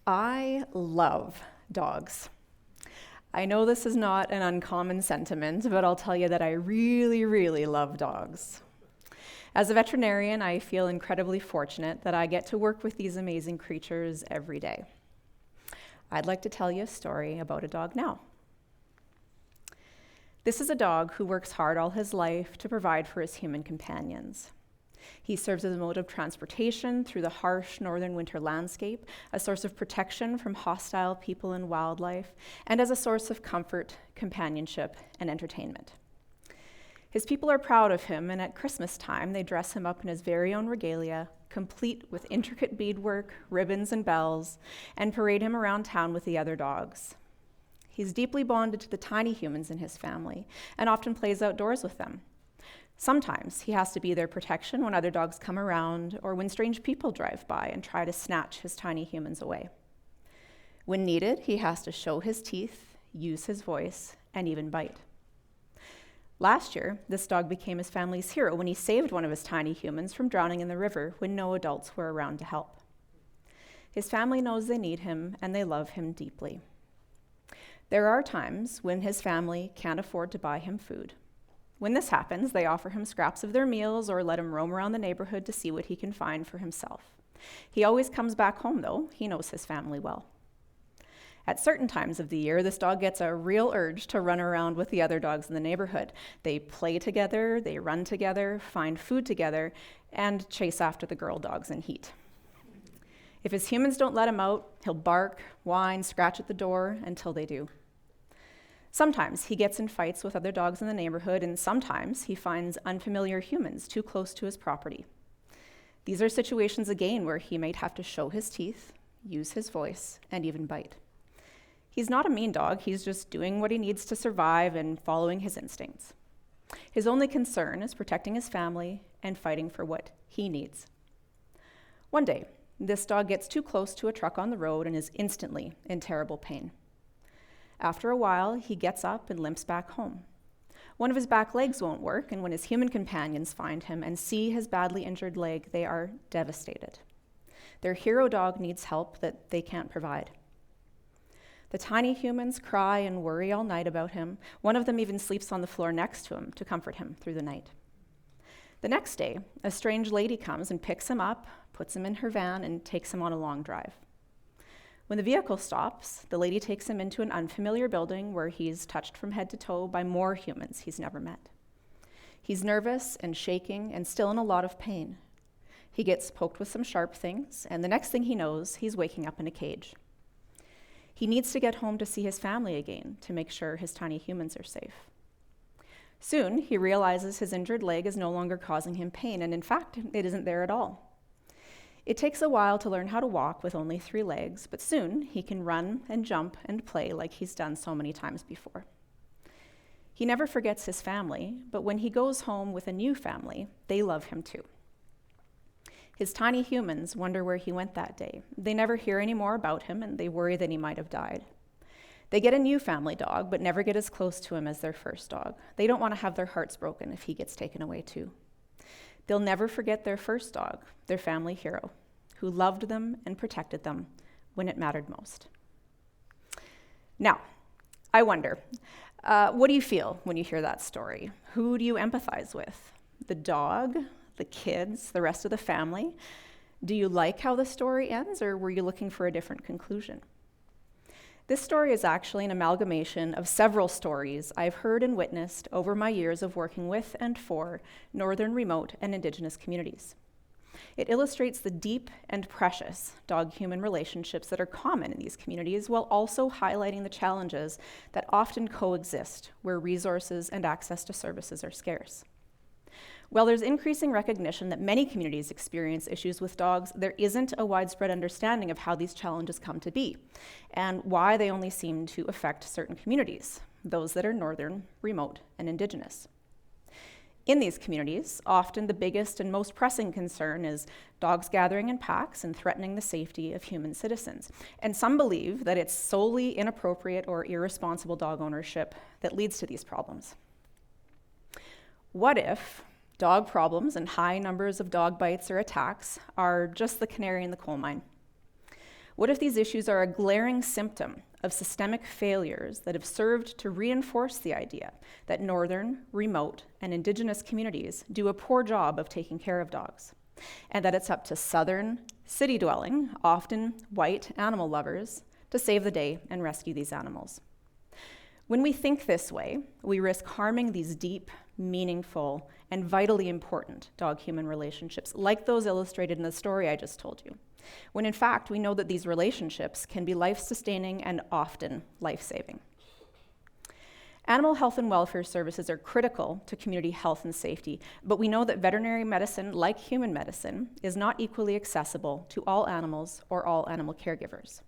I love dogs. I know this is not an uncommon sentiment, but I'll tell you that I really, really love dogs. As a veterinarian, I feel incredibly fortunate that I get to work with these amazing creatures every day. I'd like to tell you a story about a dog now. This is a dog who works hard all his life to provide for his human companions. He serves as a mode of transportation through the harsh northern winter landscape, a source of protection from hostile people and wildlife, and as a source of comfort, companionship, and entertainment. His people are proud of him, and at Christmas time, they dress him up in his very own regalia, complete with intricate beadwork, ribbons, and bells, and parade him around town with the other dogs. He's deeply bonded to the tiny humans in his family, and often plays outdoors with them. Sometimes he has to be their protection when other dogs come around or when strange people drive by and try to snatch his tiny humans away. When needed, he has to show his teeth, use his voice, and even bite. Last year, this dog became his family's hero when he saved one of his tiny humans from drowning in the river when no adults were around to help. His family knows they need him and they love him deeply. There are times when his family can't afford to buy him food. When this happens, they offer him scraps of their meals or let him roam around the neighborhood to see what he can find for himself. He always comes back home, though. He knows his family well. At certain times of the year, this dog gets a real urge to run around with the other dogs in the neighborhood. They play together, they run together, find food together, and chase after the girl dogs in heat. If his humans don't let him out, he'll bark, whine, scratch at the door until they do. Sometimes he gets in fights with other dogs in the neighborhood, and sometimes he finds unfamiliar humans too close to his property. These are situations, again, where he might have to show his teeth, use his voice, and even bite. He's not a mean dog, he's just doing what he needs to survive and following his instincts. His only concern is protecting his family and fighting for what he needs. One day, this dog gets too close to a truck on the road and is instantly in terrible pain. After a while, he gets up and limps back home. One of his back legs won't work, and when his human companions find him and see his badly injured leg, they are devastated. Their hero dog needs help that they can't provide. The tiny humans cry and worry all night about him. One of them even sleeps on the floor next to him to comfort him through the night. The next day, a strange lady comes and picks him up, puts him in her van, and takes him on a long drive. When the vehicle stops, the lady takes him into an unfamiliar building where he's touched from head to toe by more humans he's never met. He's nervous and shaking and still in a lot of pain. He gets poked with some sharp things, and the next thing he knows, he's waking up in a cage. He needs to get home to see his family again to make sure his tiny humans are safe. Soon, he realizes his injured leg is no longer causing him pain, and in fact, it isn't there at all. It takes a while to learn how to walk with only 3 legs, but soon he can run and jump and play like he's done so many times before. He never forgets his family, but when he goes home with a new family, they love him too. His tiny humans wonder where he went that day. They never hear any more about him, and they worry that he might have died. They get a new family dog, but never get as close to him as their first dog. They don't want to have their hearts broken if he gets taken away too. They'll never forget their first dog, their family hero, who loved them and protected them when it mattered most. Now, I wonder, what do you feel when you hear that story? Who do you empathize with? The dog, the kids, the rest of the family? Do you like how the story ends, or were you looking for a different conclusion? This story is actually an amalgamation of several stories I've heard and witnessed over my years of working with and for northern, remote, and Indigenous communities. It illustrates the deep and precious dog-human relationships that are common in these communities, while also highlighting the challenges that often coexist where resources and access to services are scarce. While there's increasing recognition that many communities experience issues with dogs, there isn't a widespread understanding of how these challenges come to be and why they only seem to affect certain communities, those that are northern, remote, and Indigenous. In these communities, often the biggest and most pressing concern is dogs gathering in packs and threatening the safety of human citizens. And some believe that it's solely inappropriate or irresponsible dog ownership that leads to these problems. What if dog problems and high numbers of dog bites or attacks are just the canary in the coal mine? What if these issues are a glaring symptom of systemic failures that have served to reinforce the idea that northern, remote, and Indigenous communities do a poor job of taking care of dogs, and that it's up to southern, city-dwelling, often white animal lovers to save the day and rescue these animals? When we think this way, we risk harming these deep, meaningful, and vitally important dog-human relationships, like those illustrated in the story I just told you, when in fact we know that these relationships can be life-sustaining and often life-saving. Animal health and welfare services are critical to community health and safety, but we know that veterinary medicine, like human medicine, is not equally accessible to all animals or all animal caregivers.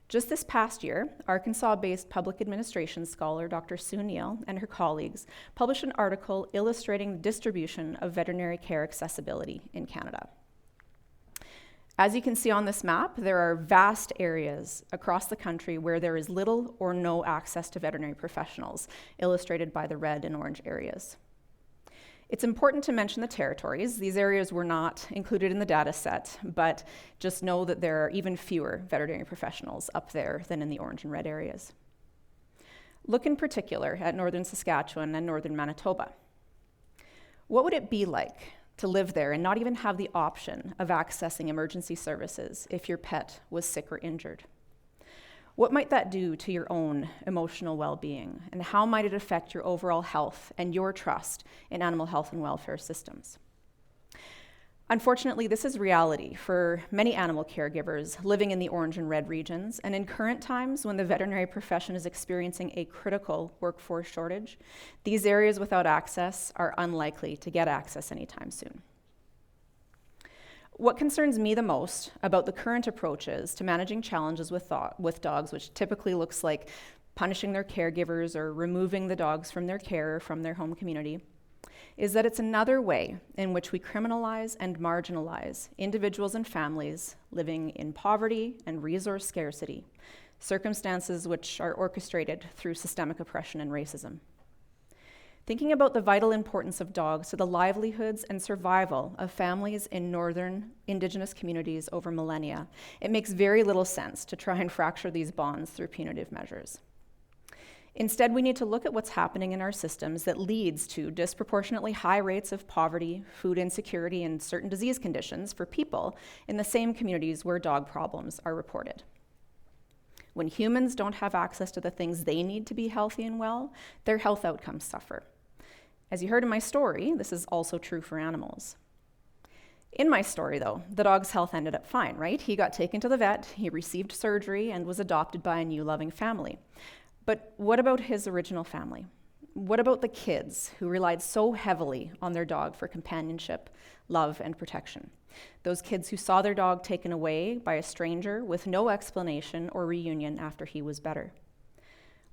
Just this past year, Arkansas-based public administration scholar Dr. Sue Neal and her colleagues published an article illustrating the distribution of veterinary care accessibility in Canada. As you can see on this map, there are vast areas across the country where there is little or no access to veterinary professionals, illustrated by the red and orange areas. It's important to mention the territories. These areas were not included in the data set, but just know that there are even fewer veterinary professionals up there than in the orange and red areas. Look in particular at northern Saskatchewan and northern Manitoba. What would it be like to live there and not even have the option of accessing emergency services if your pet was sick or injured? What might that do to your own emotional well-being, and how might it affect your overall health and your trust in animal health and welfare systems? Unfortunately, this is reality for many animal caregivers living in the orange and red regions, and in current times when the veterinary profession is experiencing a critical workforce shortage, these areas without access are unlikely to get access anytime soon. What concerns me the most about the current approaches to managing challenges with dogs, which typically looks like punishing their caregivers or removing the dogs from their care or from their home community, is that it's another way in which we criminalize and marginalize individuals and families living in poverty and resource scarcity, circumstances which are orchestrated through systemic oppression and racism. Thinking about the vital importance of dogs to the livelihoods and survival of families in northern Indigenous communities over millennia, it makes very little sense to try and fracture these bonds through punitive measures. Instead, we need to look at what's happening in our systems that leads to disproportionately high rates of poverty, food insecurity, and certain disease conditions for people in the same communities where dog problems are reported. When humans don't have access to the things they need to be healthy and well, their health outcomes suffer. As you heard in my story, this is also true for animals. In my story, though, the dog's health ended up fine, right? He got taken to the vet, he received surgery, and was adopted by a new loving family. But what about his original family? What about the kids who relied so heavily on their dog for companionship, love, and protection? Those kids who saw their dog taken away by a stranger with no explanation or reunion after he was better.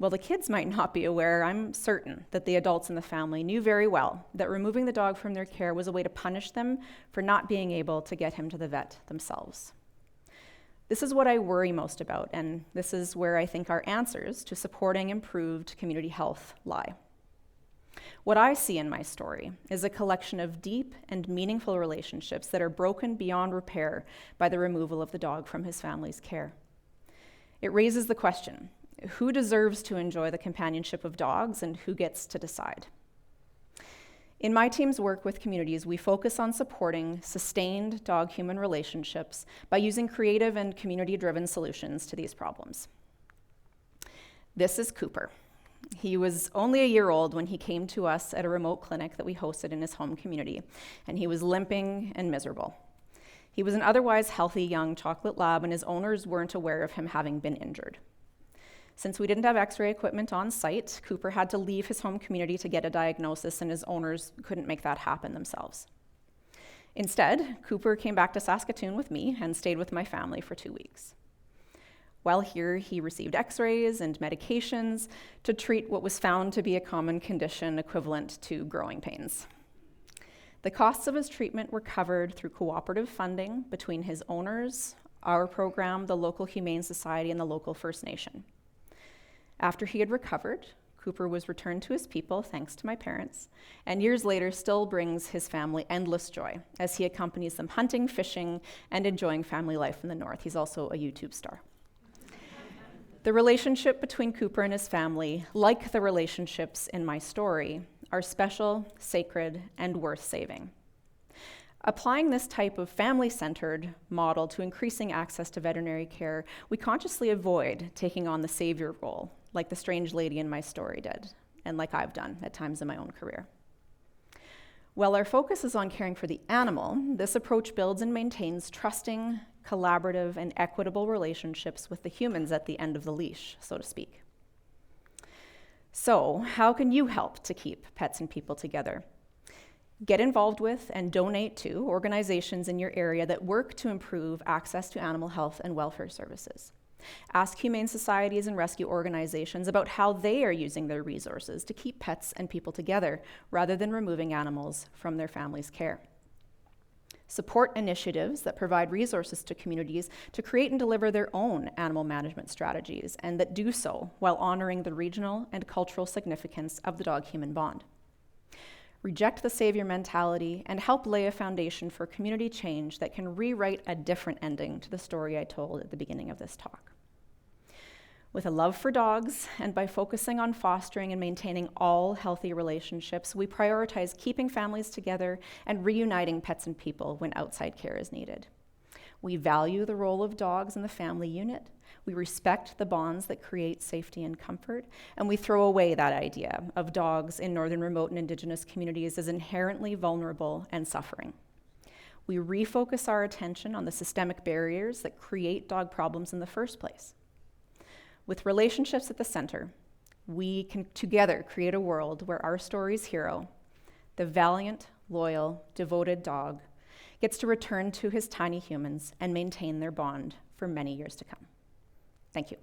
Well, the kids might not be aware. I'm certain that the adults in the family knew very well that removing the dog from their care was a way to punish them for not being able to get him to the vet themselves. This is what I worry most about, and this is where I think our answers to supporting improved community health lie. What I see in my story is a collection of deep and meaningful relationships that are broken beyond repair by the removal of the dog from his family's care. It raises the question, who deserves to enjoy the companionship of dogs and who gets to decide? In my team's work with communities, we focus on supporting sustained dog-human relationships by using creative and community-driven solutions to these problems. This is Cooper. He was only a year old when he came to us at a remote clinic that we hosted in his home community, and he was limping and miserable. He was an otherwise healthy young chocolate lab, and his owners weren't aware of him having been injured. Since we didn't have x-ray equipment on site, Cooper had to leave his home community to get a diagnosis, and his owners couldn't make that happen themselves. Instead, Cooper came back to Saskatoon with me and stayed with my family for 2 weeks. While here, he received x-rays and medications to treat what was found to be a common condition equivalent to growing pains. The costs of his treatment were covered through cooperative funding between his owners, our program, the local Humane Society, and the local First Nation. After he had recovered, Cooper was returned to his people, thanks to my parents, and years later still brings his family endless joy as he accompanies them hunting, fishing, and enjoying family life in the north. He's also a YouTube star. The relationship between Cooper and his family, like the relationships in my story, are special, sacred, and worth saving. Applying this type of family-centered model to increasing access to veterinary care, we consciously avoid taking on the savior role, like the strange lady in my story did, and like I've done at times in my own career. While our focus is on caring for the animal, this approach builds and maintains trusting, collaborative, and equitable relationships with the humans at the end of the leash, so to speak. So, how can you help to keep pets and people together? Get involved with and donate to organizations in your area that work to improve access to animal health and welfare services. Ask humane societies and rescue organizations about how they are using their resources to keep pets and people together rather than removing animals from their family's care. Support initiatives that provide resources to communities to create and deliver their own animal management strategies, and that do so while honoring the regional and cultural significance of the dog-human bond. Reject the savior mentality and help lay a foundation for community change that can rewrite a different ending to the story I told at the beginning of this talk. With a love for dogs, and by focusing on fostering and maintaining all healthy relationships, we prioritize keeping families together and reuniting pets and people when outside care is needed. We value the role of dogs in the family unit. We respect the bonds that create safety and comfort, and we throw away that idea of dogs in northern remote and Indigenous communities as inherently vulnerable and suffering. We refocus our attention on the systemic barriers that create dog problems in the first place. With relationships at the center, we can together create a world where our story's hero, the valiant, loyal, devoted dog, gets to return to his tiny humans and maintain their bond for many years to come. Thank you.